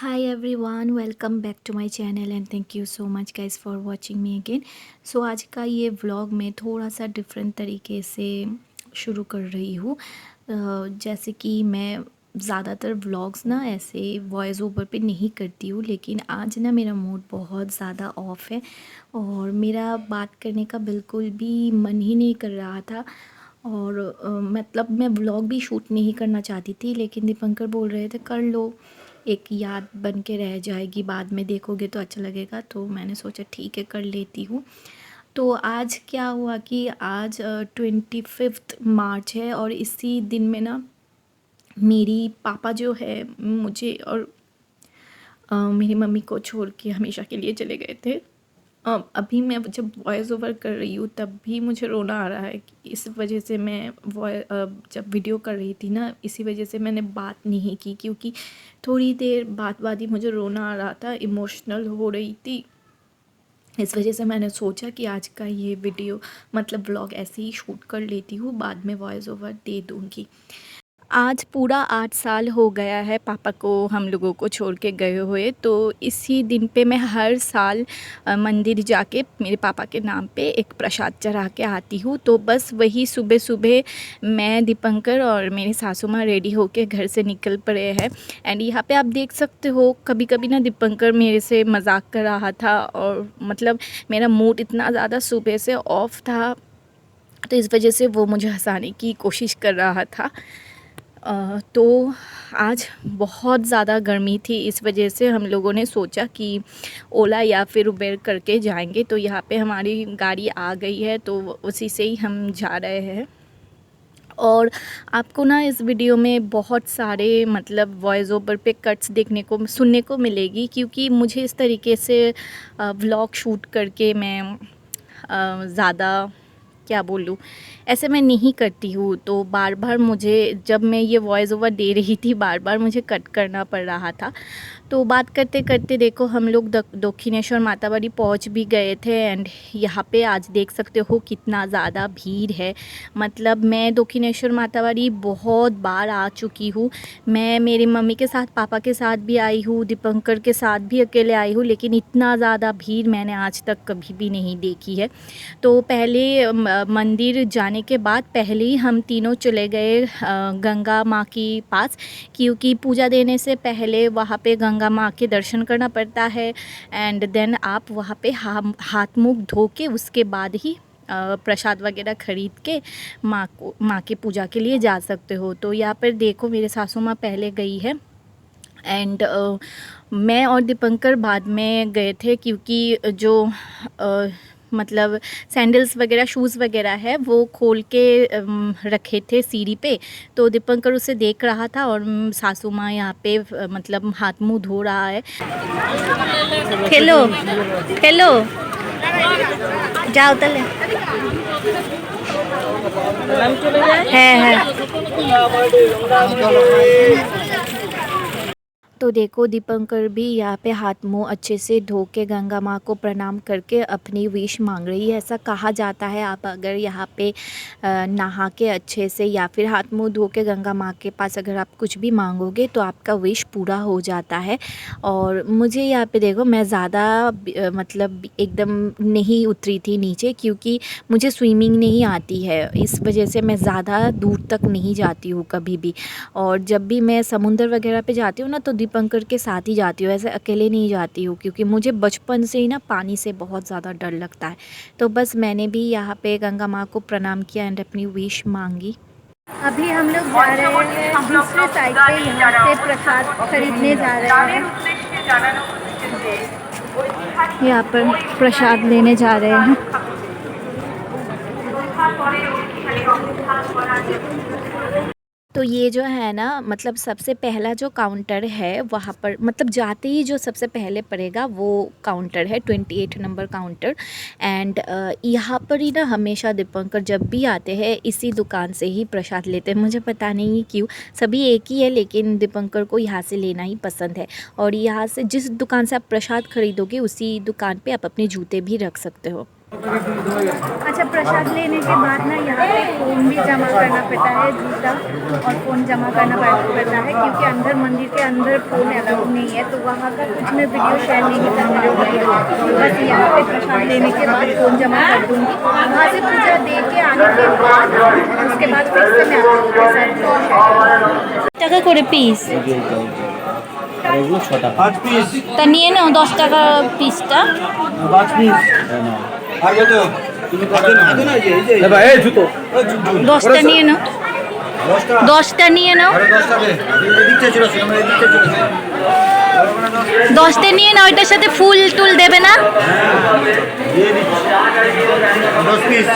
Hi everyone, welcome back to my channel and thank you so much guys for watching me again. So आज का ये vlog मैं थोड़ा सा different तरीके से शुरू कर रही हूँ। जैसे कि मैं ज़्यादातर व्लॉग्स ना ऐसे वॉइस ओवर पे नहीं करती हूँ, लेकिन आज ना मेरा मूड बहुत ज़्यादा ऑफ है और मेरा बात करने का बिल्कुल भी मन ही नहीं कर रहा था। और मतलब मैं व्लॉग भी शूट नहीं करना चाहती थी, लेकिन दीपंकर बोल रहे थे कर लो, एक याद बन के रह जाएगी, बाद में देखोगे तो अच्छा लगेगा। तो मैंने सोचा ठीक है कर लेती हूँ। तो आज क्या हुआ कि आज 25 मार्च है और इसी दिन में ना मेरी पापा जो है मुझे और मेरी मम्मी को छोड़ के हमेशा के लिए चले गए थे। अभी मैं जब वॉइस ओवर कर रही हूँ तब भी मुझे रोना आ रहा है कि इस वजह से मैं जब वीडियो कर रही थी ना, इसी वजह से मैंने बात नहीं की, क्योंकि थोड़ी देर बाद ही मुझे रोना आ रहा था, इमोशनल हो रही थी। इस वजह से मैंने सोचा कि आज का ये वीडियो मतलब व्लॉग ऐसे ही शूट कर लेती हूँ, बाद में वॉइस ओवर दे दूँगी। आज पूरा 8 साल हो गया है पापा को हम लोगों को छोड़ के गए हुए। तो इसी दिन पे मैं हर साल मंदिर जाके मेरे पापा के नाम पे एक प्रसाद चढ़ा के आती हूँ। तो बस वही सुबह सुबह मैं, दीपंकर और मेरी सासू माँ रेडी होके घर से निकल पड़े हैं। एंड यहाँ पे आप देख सकते हो, कभी कभी ना दीपंकर मेरे से मजाक कर रहा था और मतलब मेरा मूड इतना ज़्यादा सुबह से ऑफ था, तो इस वजह से वो मुझे हंसाने की कोशिश कर रहा था। तो आज बहुत ज़्यादा गर्मी थी, इस वजह से हम लोगों ने सोचा कि ओला या फिर उबेर करके जाएंगे। तो यहाँ पे हमारी गाड़ी आ गई है, तो उसी से ही हम जा रहे हैं। और आपको ना इस वीडियो में बहुत सारे मतलब वॉइस ओवर पे कट्स देखने को सुनने को मिलेगी, क्योंकि मुझे इस तरीके से व्लॉग शूट करके मैं ज़्यादा क्या बोलूँ, ऐसे मैं नहीं करती हूँ। तो बार बार मुझे, जब मैं ये वॉइस ओवर दे रही थी, बार बार मुझे कट करना पड़ रहा था। तो बात करते करते देखो हम लोग दक्षिणेश्वर मातावाड़ी पहुँच भी गए थे। एंड यहाँ पे आज देख सकते हो कितना ज़्यादा भीड़ है। मतलब मैं दक्षिणेश्वर मातावाड़ी बहुत बार आ चुकी हूँ। मैं मेरी मम्मी के साथ, पापा के साथ भी आई हूँ, दीपंकर के साथ भी अकेले आई हूँ, लेकिन इतना ज़्यादा भीड़ मैंने आज तक कभी भी नहीं देखी है। तो पहले मंदिर जाने के बाद पहले ही हम तीनों चले गए गंगा माँ के पास, क्योंकि पूजा देने से पहले वहाँ पे गंगा माँ के दर्शन करना पड़ता है। एंड देन आप वहाँ पे हाथ मुँह धो के उसके बाद ही प्रसाद वगैरह ख़रीद के माँ की पूजा के लिए जा सकते हो। तो यहाँ पर देखो मेरे सासू माँ पहले गई है एंड मैं और दीपंकर बाद में गए थे, क्योंकि जो मतलब सैंडल्स वगैरह, शूज़ वगैरह है वो खोल के रखे थे सीढ़ी पे। तो दीपंकर उसे देख रहा था और सासू माँ यहाँ पे मतलब हाथ मुंह धो रहा है। हेलो हेलो, जाओ तले है। तो देखो दीपंकर भी यहाँ पे हाथ मुंह अच्छे से धो के गंगा माँ को प्रणाम करके अपनी विश मांग रही है। ऐसा कहा जाता है, आप अगर यहाँ पे नहा के अच्छे से या फिर हाथ मुंह धो के गंगा माँ के पास अगर आप कुछ भी मांगोगे तो आपका विश पूरा हो जाता है। और मुझे यहाँ पे देखो, मैं ज़्यादा मतलब एकदम नहीं उतरी थी नीचे, क्योंकि मुझे स्विमिंग नहीं आती है, इस वजह से मैं ज़्यादा दूर तक नहीं जाती हूँ कभी भी। और जब भी मैं समुंदर वगैरह पे जाती हूँ ना, तो दीपंकर के साथ ही जाती हूँ, ऐसे अकेले नहीं जाती हूँ, क्योंकि मुझे बचपन से ही ना पानी से बहुत ज़्यादा डर लगता है। तो बस मैंने भी यहाँ पे गंगा माँ को प्रणाम किया एंड अपनी विश मांगी। अभी हम लोग जा रहे हैं दूसरे साइड पे, यहाँ से प्रसाद खरीदने जा रहे हैं। यहाँ पर प्रसाद लेने जा रहे हैं। तो ये जो है ना, मतलब सबसे पहला जो काउंटर है वहाँ पर, मतलब जाते ही जो सबसे पहले पड़ेगा वो काउंटर है 28 नंबर काउंटर। एंड यहाँ पर ही ना हमेशा दीपंकर जब भी आते हैं इसी दुकान से ही प्रसाद लेते हैं। मुझे पता नहीं क्यों, सभी एक ही है लेकिन दीपंकर को यहाँ से लेना ही पसंद है। और यहाँ से जिस दुकान से आप प्रसाद खरीदोगे उसी दुकान पर आप अपने जूते भी रख सकते हो। अच्छा, प्रसाद लेने के बाद ना यहाँ पे फ़ोन भी जमा करना पड़ता है, जूता और फ़ोन जमा करना पड़ता है, क्योंकि अंदर मंदिर के अंदर फ़ोन अलाउड नहीं है। तो वहाँ का कुछ मैं वीडियो शेयर नहीं कर पाऊँगी, बस यहाँ पे प्रसाद लेने के बाद फ़ोन जमा कर दूँगी। वहाँ से पूजा दे के आने के बाद उसके बाद फिर से मैं आप लोगों के साथ টাকা করে পিস এগুলো 6 টাকা 5 পিস তা নিয়ে নাও 10 টাকা পিসটা। 5 পিস আর কত তুমি কত না এই ভাই এই জুতো 10টা নিয়ে নাও, 10টা নিয়ে নাও, 10টা দে এদিকটা চলে আসো, আমরা এদিকটা চলে আসি। 10টা নিয়ে নাও, এটার সাথে ফুল টুল দেবে না? দিয়ে দিচ্ছি 10 পিস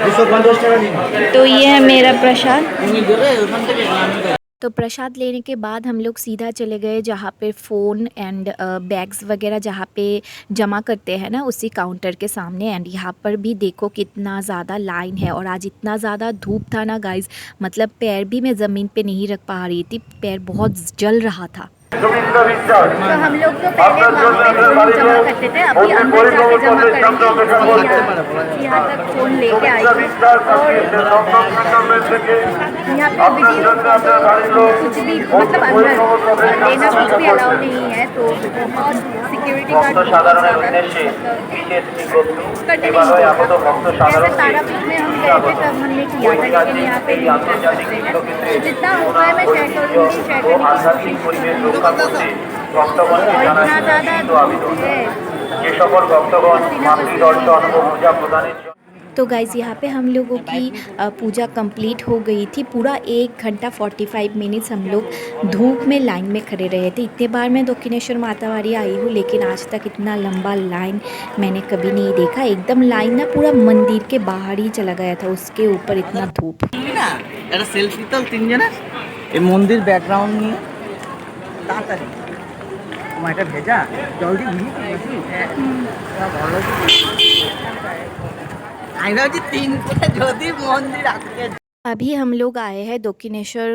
250 টাকা নিন। तो ये है मेरा प्रसाद। তুমি দেবে ওখান থেকে আমি तो प्रसाद लेने के बाद हम लोग सीधा चले गए जहाँ पे फ़ोन एंड बैग्स वगैरह जहाँ पे जमा करते हैं ना, उसी काउंटर के सामने। एंड यहाँ पर भी देखो कितना ज़्यादा लाइन है, और आज इतना ज़्यादा धूप था ना गाइस, मतलब पैर भी मैं ज़मीन पे नहीं रख पा रही थी, पैर बहुत जल रहा था। तो हम लोग तो पहले वहाँ पे फ़ोन जमा करते थे, अभी अंदर जाके जमा करेंगे। यहाँ तक फ़ोन लेके आई हूँ, और यहाँ पे वीडियो कुछ भी मतलब अंदर लेना कुछ भी अलाउ नहीं है, तो बहुत सिक्योरिटी गार्ड करने नहीं दिया। जैसे तारापीठ में हम गए थे तब हमने किया था, लेकिन यहाँ पे नहीं कर सकते हैं। तो जितना हो पाए मैं शेयर करूँगी, शेयर करने की कोशिश करूँगी। और इतना ज़्यादा है। तो गाइज़ यहाँ पे हम लोगों की पूजा कंप्लीट हो गई थी। पूरा 1 घंटा 45 मिनट्स हम लोग धूप में लाइन में खड़े रहे थे। इतने बार मैं दक्षिणेश्वर मातावारी आई हूँ, लेकिन आज तक इतना लंबा लाइन मैंने कभी नहीं देखा। एकदम लाइन ना पूरा मंदिर के बाहर ही चला गया था, उसके ऊपर इतना धूप। একটা সেলফি তো তিনজনে এই মন্দির ব্যাকগ্রাউন্ড নিয়ে তাড়াতাড়ি তোমার এটা ভেজা জল দিয়ে ঘি ভালো আমি ভাবছি তিনটে যদি মন্দির আজকে। अभी हम लोग आए हैं दक्षिणेश्वर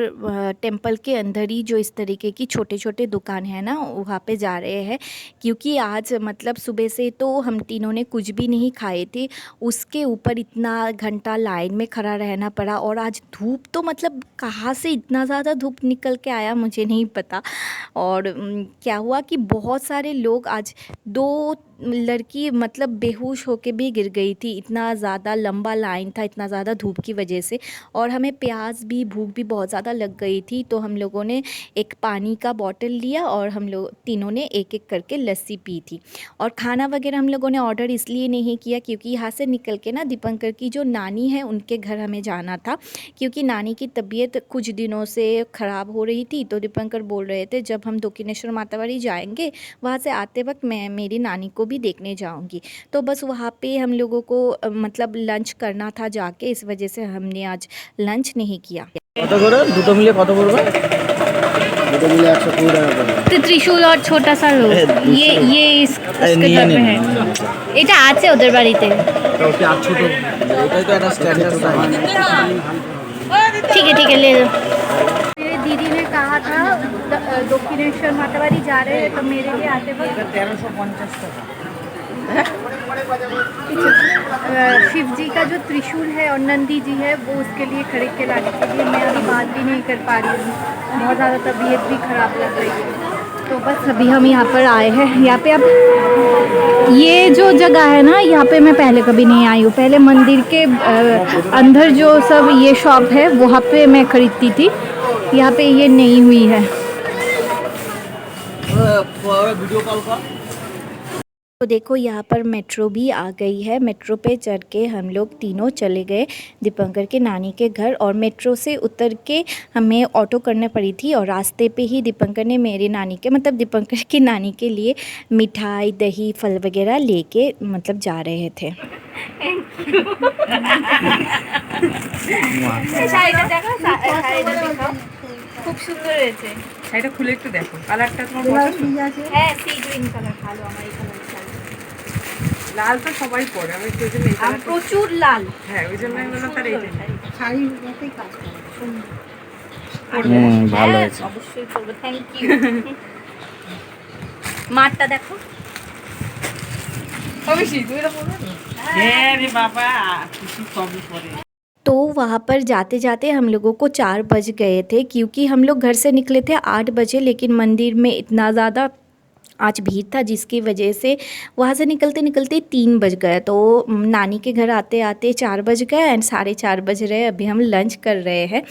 टेम्पल के अंदर ही, जो इस तरीके की छोटे छोटे दुकान है ना, वहाँ पे जा रहे हैं। क्योंकि आज मतलब सुबह से तो हम तीनों ने कुछ भी नहीं खाए थे, उसके ऊपर इतना घंटा लाइन में खड़ा रहना पड़ा। और आज धूप तो मतलब कहाँ से इतना ज़्यादा धूप निकल के आया मुझे नहीं पता। और क्या हुआ कि बहुत सारे लोग आज, 2 लड़की मतलब बेहोश होके भी गिर गई थी, इतना ज़्यादा लंबा लाइन था, इतना ज़्यादा धूप की वजह से। और हमें प्यास भी, भूख भी बहुत ज़्यादा लग गई थी, तो हम लोगों ने एक पानी का बॉटल लिया और हम लोग तीनों ने एक एक करके लस्सी पी थी। और खाना वगैरह हम लोगों ने ऑर्डर इसलिए नहीं किया क्योंकि यहाँ से निकल के ना दीपंकर की जो नानी है उनके घर हमें जाना था, क्योंकि नानी की तबीयत कुछ दिनों से ख़राब हो रही थी। तो दीपंकर बोल रहे थे जब हम दक्षिणेश्वर मातावारी जाएंगे, वहाँ से आते वक्त मैं मेरी नानी को भी देखने जाऊंगी। तो बस वहाँ पे हम लोगों को मतलब लंच करना था जाके, इस वजह से हमने आज लंच नहीं किया। কত করে দুটো মিলে কত পড়বে? দুটো মিলে 120 টাকা পড়বে। तो त्रिशूल और छोटा सा लो, ये इसके घर में है, এটা আছে ওদের বাড়িতে। তো কি আর ছোট এটাই তো একটা স্ট্যান্ডার্ড সাইজ। ठीक है ले लो। मेरे दीदी ने कहा था दक्षिणेश्वर मातावारी जा रहे हैं, तो मेरे लिए आते वक्त 1350 টাকা। शिव जी का जो त्रिशूल है और नंदी जी है, वो उसके लिए खरीद के लाने के लिए मैं अभी बात भी नहीं कर पा रही हूँ, बहुत ज़्यादा तबीयत भी ख़राब लग रही है। तो बस अभी हम यहाँ पर आए हैं। यहाँ पे अब ये जो जगह है ना, यहाँ पे मैं पहले कभी नहीं आई हूँ। पहले मंदिर के अंदर जो सब ये शॉप है वहाँ पे मैं ख़रीदती थी, यहाँ पे ये नहीं हुई है। वीडियो कॉल का तो देखो यहाँ पर मेट्रो भी आ गई है। मेट्रो पे चढ़ के हम लोग तीनों चले गए दीपंकर के नानी के घर, और मेट्रो से उतर के हमें ऑटो करने पड़ी थी। और रास्ते पे ही दीपंकर ने मेरी नानी के मतलब दीपंकर की नानी के लिए मिठाई, दही, फल वगैरह लेके मतलब जा रहे थे। খুব সুন্দর হয়েছে শাড়িটা, খুলে একটু দেখো কালারটা তোমার পছন্দ? হ্যাঁ, সি গ্রিন কালার ভালো, আমার এই কালার চাই। লাল তো সবাই পরে, আমি ওই জন্য এই কালার প্রচুর লাল, হ্যাঁ ওই জন্য আমি বললাম তার এই শাড়ি মতোই কাজ করে সুন্দর। ভালো আছে, অবশ্যই করব, থ্যাংক ইউ। মারটা দেখো, অবশ্যই তুই এটা পরবে। रे बाबा কিছু কবি করে तो वहाँ पर जाते जाते हम लोगों को 4 बज गए थे, क्योंकि हम लोग घर से निकले थे 8 बजे, लेकिन मंदिर में इतना ज़्यादा आज भीड़ था जिसकी वजह से वहाँ से निकलते निकलते 3 बज गए। तो नानी के घर आते आते 4 बज गए एंड 4:30 बज रहे। अभी हम लंच कर रहे हैं।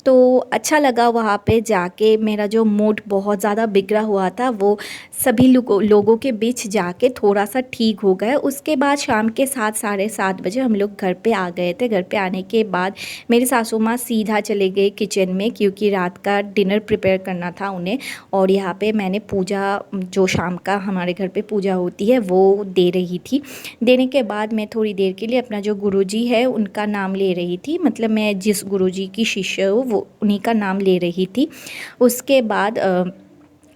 तो अच्छा लगा वहाँ पे जाके। मेरा जो मूड बहुत ज़्यादा बिगड़ा हुआ था वो सभी लोगों के बीच जाके थोड़ा सा ठीक हो गया। उसके बाद शाम के 7 साढ़े 7 बजे हम लोग घर पे आ गए थे। घर पे आने के बाद मेरी सासू माँ सीधा चले गए किचन में, क्योंकि रात का डिनर प्रिपेयर करना था उन्हें। और यहाँ पे मैंने पूजा, जो शाम का हमारे घर पे पूजा होती है, वो दे रही थी। देने के बाद मैं थोड़ी देर के लिए अपना जो गुरुजी है उनका नाम ले रही थी। मतलब मैं जिस गुरुजी की शिष्य हूँ वो उन्हीं का नाम ले रही थी। उसके बाद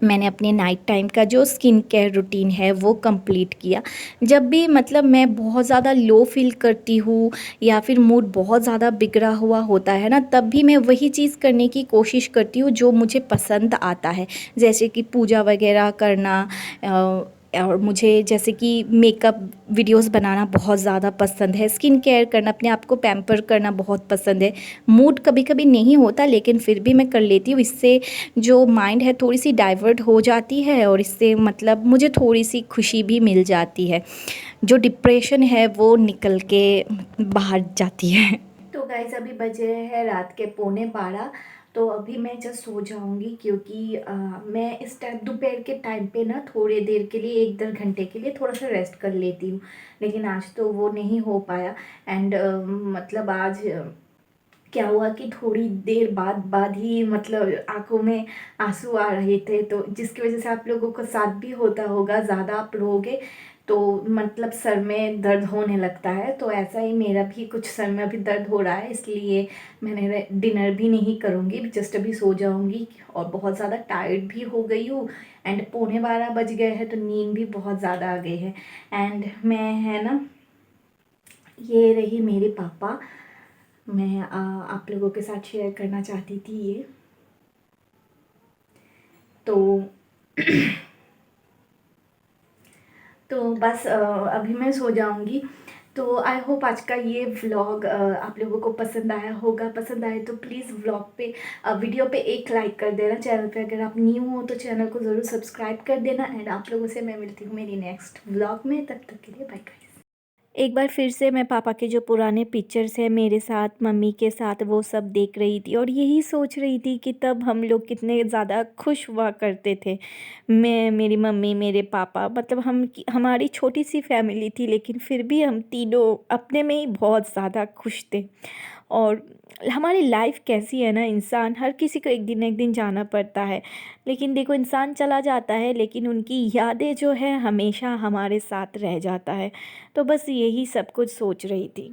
मैंने अपने नाइट टाइम का जो स्किन केयर रूटीन है वो कंप्लीट किया। जब भी मतलब मैं बहुत ज़्यादा लो फील करती हूँ या फिर मूड बहुत ज़्यादा बिगड़ा हुआ होता है ना, तब भी मैं वही चीज़ करने की कोशिश करती हूँ जो मुझे पसंद आता है। जैसे कि पूजा वगैरह करना, और मुझे जैसे कि मेकअप वीडियोस बनाना बहुत ज़्यादा पसंद है। स्किन केयर करना, अपने आप को पैम्पर करना बहुत पसंद है। मूड कभी कभी नहीं होता लेकिन फिर भी मैं कर लेती हूँ। इससे जो माइंड है थोड़ी सी डाइवर्ट हो जाती है और इससे मतलब मुझे थोड़ी सी खुशी भी मिल जाती है। जो डिप्रेशन है वो निकल के बाहर जाती है। तो गाइस अभी बज रहे हैं रात के 11:45। तो अभी मैं जस्ट सो जाऊंगी, क्योंकि मैं इस टाइम दोपहर के टाइम पे ना थोड़ी देर के लिए 1-1.5 घंटे के लिए थोड़ा सा रेस्ट कर लेती हूँ। लेकिन आज तो वो नहीं हो पाया। एंड मतलब आज क्या हुआ कि थोड़ी देर बाद ही मतलब आंखों में आंसू आ रहे थे, तो जिसकी वजह से आप लोगों को साथ भी होता होगा। ज़्यादा आप रोगे तो मतलब सर में दर्द होने लगता है। तो ऐसा ही मेरा भी कुछ सर में अभी दर्द हो रहा है, इसलिए मैंने डिनर भी नहीं करूँगी, जस्ट अभी सो जाऊँगी। और बहुत ज़्यादा टायर्ड भी हो गई हूँ एंड 11:15 बज गए हैं, तो नींद भी बहुत ज़्यादा आ गई है। एंड मैं है ना, ये रही मेरे पापा। मैं आप लोगों के साथ शेयर करना चाहती थी ये। तो तो बस अभी मैं सो जाऊंगी। तो आई होप आज का ये व्लॉग आप लोगों को पसंद आया होगा। पसंद आए तो प्लीज़ व्लॉग पे वीडियो पे एक लाइक कर देना। चैनल पे अगर आप न्यू हो तो चैनल को ज़रूर सब्सक्राइब कर देना। एंड आप लोगों से मैं मिलती हूँ मेरी नेक्स्ट व्लॉग में। तब तक के लिए बाय गाइस। एक बार फिर से मैं पापा के जो पुराने पिक्चर्स हैं मेरे साथ, मम्मी के साथ, वो सब देख रही थी और यही सोच रही थी कि तब हम लोग कितने ज़्यादा खुश हुआ करते थे। मैं, मेरी मम्मी, मेरे पापा, मतलब हमारी छोटी सी फैमिली थी लेकिन फिर भी हम तीनों अपने में ही बहुत ज़्यादा खुश थे। और हमारी लाइफ कैसी है ना, इंसान हर किसी को एक दिन ना एक दिन जाना पड़ता है। लेकिन देखो, इंसान चला जाता है लेकिन उनकी यादें जो है हमेशा हमारे साथ रह जाता है। तो बस यही सब कुछ सोच रही थी।